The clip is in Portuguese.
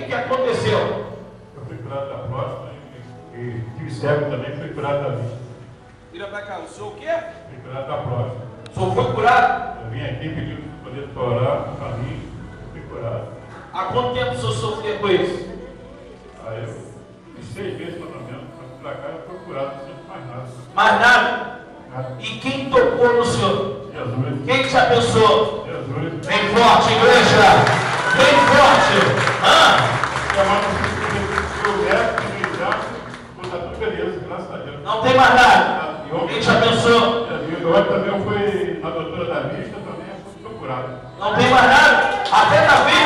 que aconteceu? Eu fui curado da próstata e tive cego também, fui curado da vista. Vira pra cá, o senhor o quê? Fui curado da próstata. O senhor foi curado? Eu vim aqui pedir para poder orar para mim, fui curado. Há quanto tempo o senhor sofria com isso? Aí eu fiz 6 meses pelo menos, para cá eu fui curado, não sinto mais nada. Mais nada? Nada. E quem tocou no senhor? Jesus. Quem te abençoou? Jesus. Vem forte, igreja! Vem forte! Chamando o médico, o exame, está tudo beleza, graças a Deus. Não tem mais nada. Quem te abençoou? E ontem também eu fui na doutora da vista, também fui curado. Não tem mais nada? Até na vida?